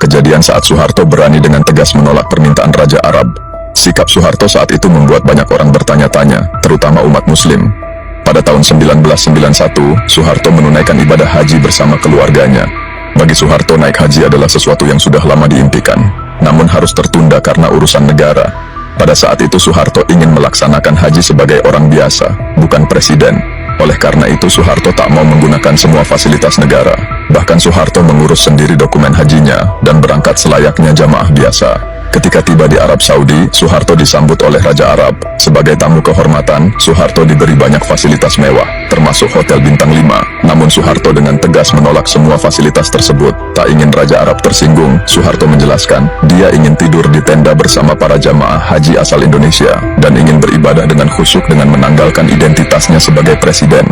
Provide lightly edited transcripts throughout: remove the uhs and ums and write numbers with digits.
kejadian saat Soeharto berani dengan tegas menolak permintaan Raja Arab. Sikap Soeharto saat itu membuat banyak orang bertanya-tanya, terutama umat Muslim. Pada tahun 1991, Soeharto menunaikan ibadah haji bersama keluarganya. Bagi Soeharto, naik haji adalah sesuatu yang sudah lama diimpikan, namun harus tertunda karena urusan negara. Pada saat itu Soeharto ingin melaksanakan haji sebagai orang biasa, bukan presiden. Oleh karena itu Soeharto tak mau menggunakan semua fasilitas negara. Bahkan Soeharto mengurus sendiri dokumen hajinya dan berangkat selayaknya jamaah biasa. Ketika tiba di Arab Saudi, Soeharto disambut oleh Raja Arab. Sebagai tamu kehormatan, Soeharto diberi banyak fasilitas mewah, termasuk hotel bintang 5. Namun Soeharto dengan tegas menolak semua fasilitas tersebut. Tak ingin Raja Arab tersinggung, Soeharto menjelaskan, dia ingin tidur di tenda bersama para jamaah haji asal Indonesia, dan ingin beribadah dengan khusyuk dengan menanggalkan identitasnya sebagai presiden.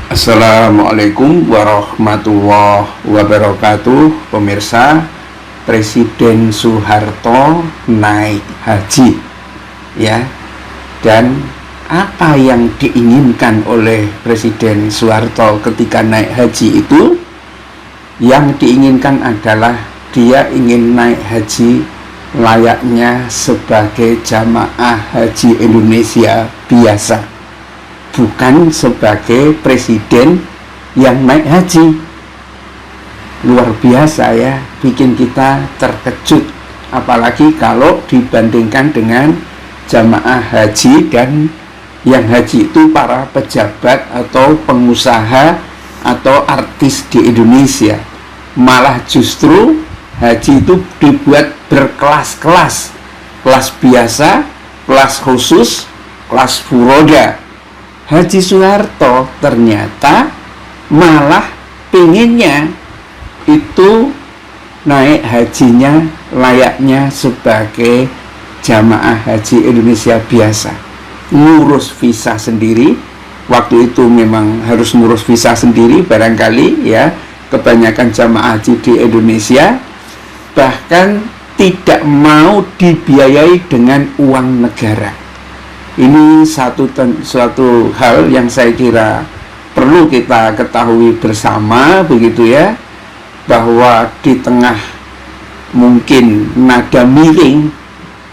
Assalamualaikum warahmatullahi wabarakatuh. Pemirsa, Presiden Soeharto naik haji, ya. Dan apa yang diinginkan oleh Presiden Soeharto ketika naik haji itu? Yang diinginkan adalah dia ingin naik haji layaknya sebagai jamaah haji Indonesia biasa, bukan sebagai presiden yang naik haji. Luar biasa ya, bikin kita terkejut. Apalagi kalau dibandingkan dengan jamaah haji dan yang haji itu para pejabat atau pengusaha atau artis di Indonesia. Malah justru haji itu dibuat berkelas-kelas, kelas biasa, kelas khusus, kelas furoda. Haji Soeharto ternyata malah pinginnya itu naik hajinya layaknya sebagai jamaah haji Indonesia biasa, ngurus visa sendiri. Waktu itu memang harus ngurus visa sendiri barangkali ya, kebanyakan jamaah haji di Indonesia, bahkan tidak mau dibiayai dengan uang negara. Ini suatu hal yang saya kira perlu kita ketahui bersama, begitu ya, bahwa di tengah mungkin nada miring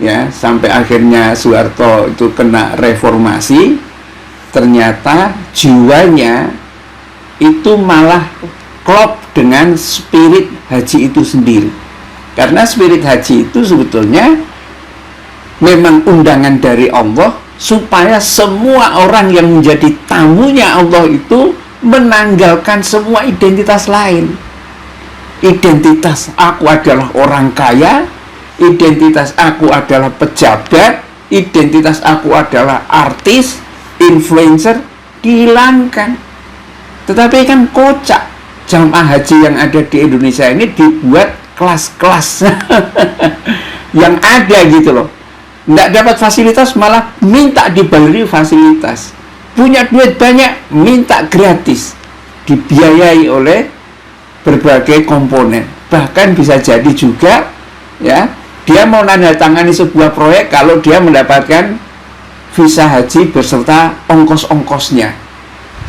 ya, sampai akhirnya Soeharto itu kena reformasi, ternyata jiwanya itu malah klop dengan spirit haji itu sendiri. Karena spirit haji itu sebetulnya memang undangan dari Allah supaya semua orang yang menjadi tamunya Allah itu menanggalkan semua identitas lain. Identitas aku adalah orang kaya, identitas aku adalah pejabat, identitas aku adalah artis, influencer, dihilangkan. Tetapi kan kocak, jamaah haji yang ada di Indonesia ini dibuat kelas-kelas yang ada gitu loh. Nggak dapat fasilitas malah minta dibayari fasilitas. Punya duit banyak minta gratis, dibiayai oleh berbagai komponen. Bahkan bisa jadi juga ya, dia mau nandatangani sebuah proyek kalau dia mendapatkan visa haji beserta ongkos-ongkosnya.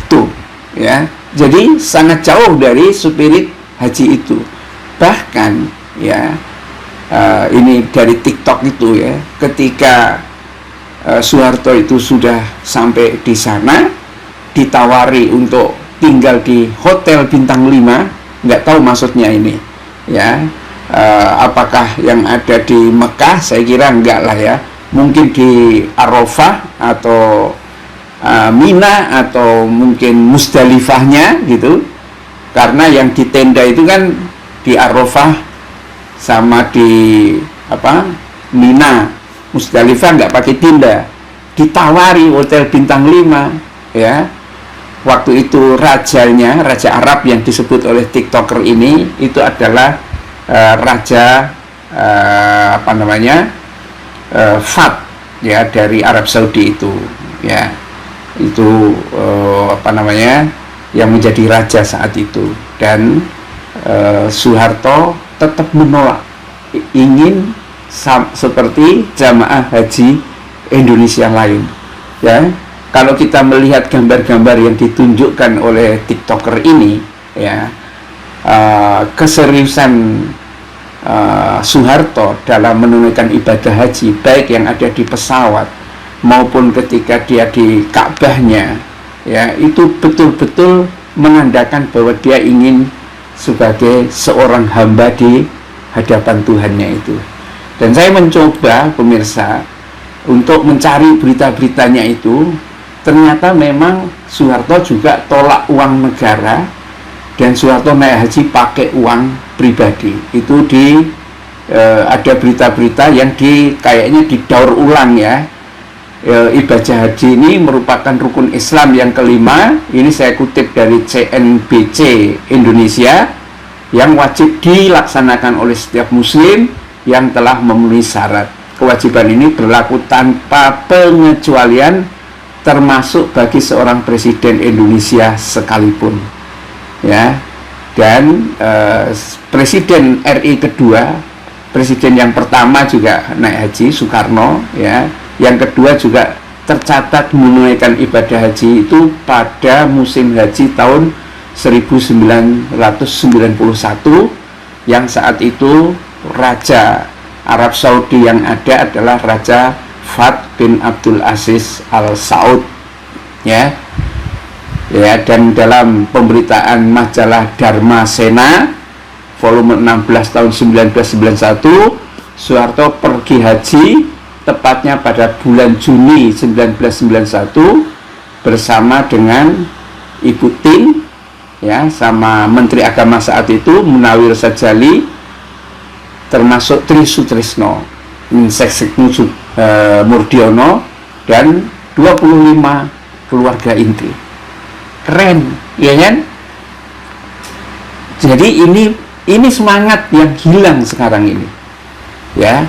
Tuh ya. Jadi sangat jauh dari spirit haji itu. Bahkan ya, ini dari TikTok itu ya, ketika Soeharto itu sudah sampai di sana, ditawari untuk tinggal di hotel bintang 5, nggak tahu maksudnya ini ya, apakah yang ada di Mekah? Saya kira enggak lah ya, mungkin di Arafah atau Mina atau mungkin Musdalifahnya gitu, karena yang di tenda itu kan di Arafah sama di Mina. Musdalifah nggak pakai tenda, ditawari hotel bintang 5 ya. Waktu itu rajanya, Raja Arab yang disebut oleh TikToker ini, itu adalah Raja Fahd ya, dari Arab Saudi itu ya. Itu yang menjadi raja saat itu, dan Soeharto tetap menolak, ingin seperti jamaah haji Indonesia lain. Ya, kalau kita melihat gambar-gambar yang ditunjukkan oleh TikToker ini, ya, keseriusan Soeharto dalam menunaikan ibadah haji, baik yang ada di pesawat maupun ketika dia di Ka'bahnya, ya, itu betul-betul menandakan bahwa dia ingin sebagai seorang hamba di hadapan Tuhannya itu. Dan saya mencoba, pemirsa, untuk mencari berita-beritanya itu. Ternyata memang Soeharto juga tolak uang negara, dan Soeharto naik haji pakai uang pribadi. Itu ada berita-berita yang kayaknya didaur ulang, ya. Ibadah haji ini merupakan rukun Islam yang kelima. Ini saya kutip dari CNBC Indonesia, yang wajib dilaksanakan oleh setiap muslim yang telah memenuhi syarat. Kewajiban ini berlaku tanpa pengecualian, termasuk bagi seorang presiden Indonesia sekalipun, ya. Dan presiden RI kedua, presiden yang pertama juga naik haji, Soekarno, ya. Yang kedua juga tercatat menunaikan ibadah haji itu pada musim haji tahun 1991, yang saat itu Raja Arab Saudi yang ada adalah Raja Fahd bin Abdul Aziz Al Saud, ya. Ya, dan dalam pemberitaan majalah Dharma Sena volume 16 tahun 1991, Soeharto pergi haji tepatnya pada bulan Juni 1991 bersama dengan Ibu Tien, ya, sama Menteri Agama saat itu Munawir Sajali, termasuk Tri Sutrisno, Sekseknu Murdiono, dan 25 keluarga inti. Keren, ya kan? Jadi ini semangat yang hilang sekarang ini, ya.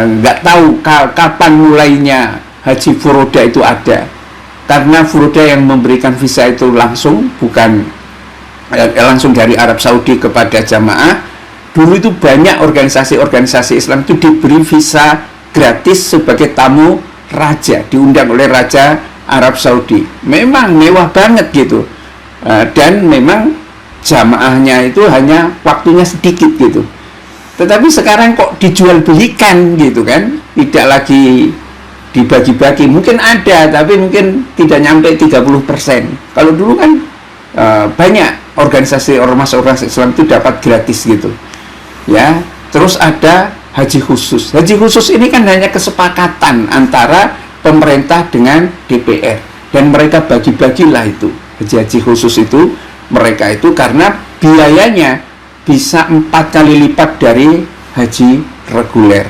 Nggak tahu kapan mulainya haji furoda itu ada, karena furoda yang memberikan visa itu langsung, bukan langsung dari Arab Saudi kepada jamaah. Dulu itu banyak organisasi-organisasi Islam itu diberi visa gratis sebagai tamu raja, diundang oleh Raja Arab Saudi. Memang mewah banget gitu, dan memang jamaahnya itu hanya waktunya sedikit gitu. Tetapi sekarang kok dijual belikan gitu kan, tidak lagi dibagi-bagi. Mungkin ada, tapi mungkin tidak nyampe 30%. Kalau dulu kan banyak organisasi ormas-ormas Islam itu dapat gratis gitu, ya. Terus ada haji khusus. Haji khusus ini kan hanya kesepakatan antara pemerintah dengan DPR, dan mereka bagi-bagilah itu haji khusus itu. Mereka itu karena biayanya bisa 4 kali lipat dari haji reguler,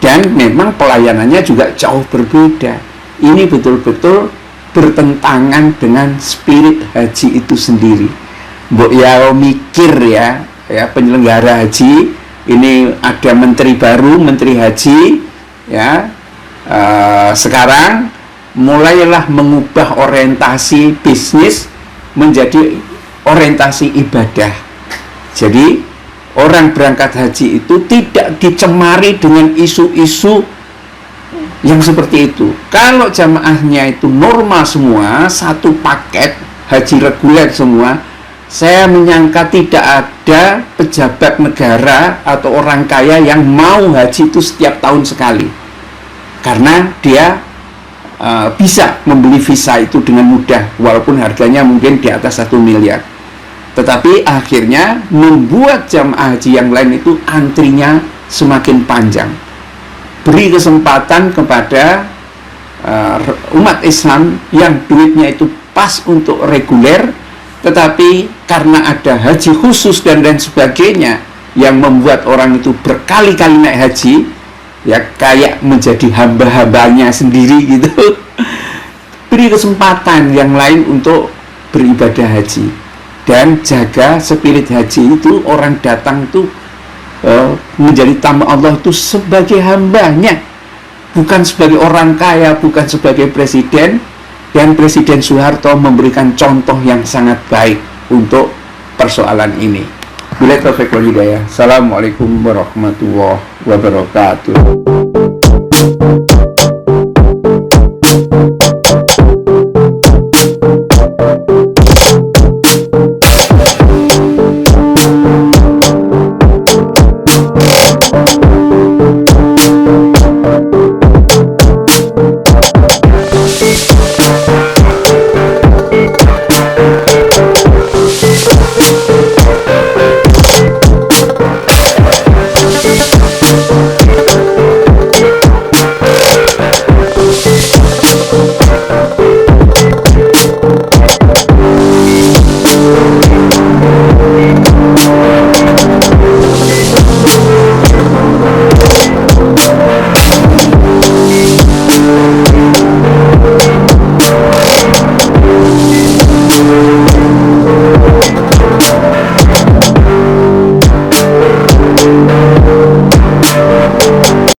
dan memang pelayanannya juga jauh berbeda. Ini betul-betul bertentangan dengan spirit haji itu sendiri. Mbok ya mikir, ya penyelenggara haji ini ada menteri baru, menteri haji, ya. Sekarang mulailah mengubah orientasi bisnis menjadi orientasi ibadah. Jadi orang berangkat haji itu tidak dicemari dengan isu-isu yang seperti itu. Kalau jamaahnya itu normal semua, satu paket haji reguler semua, saya menyangka tidak ada pejabat negara atau orang kaya yang mau haji itu setiap tahun sekali, karena dia bisa membeli visa itu dengan mudah, walaupun harganya mungkin di atas 1 miliar. Tetapi akhirnya membuat jamaah haji yang lain itu antrinya semakin panjang. Beri kesempatan kepada umat Islam yang duitnya itu pas untuk reguler, tetapi karena ada haji khusus dan lain sebagainya yang membuat orang itu berkali-kali naik haji, ya, kayak menjadi hamba-hambanya sendiri gitu. Beri kesempatan yang lain untuk beribadah haji. Dan jaga spirit haji itu, orang datang itu menjadi tamu Allah itu sebagai hambanya, bukan sebagai orang kaya, bukan sebagai presiden, Dan Presiden Soeharto memberikan contoh yang sangat baik untuk persoalan ini. Bila taufiq wal hidayah. Assalamualaikum warahmatullahi wabarakatuh.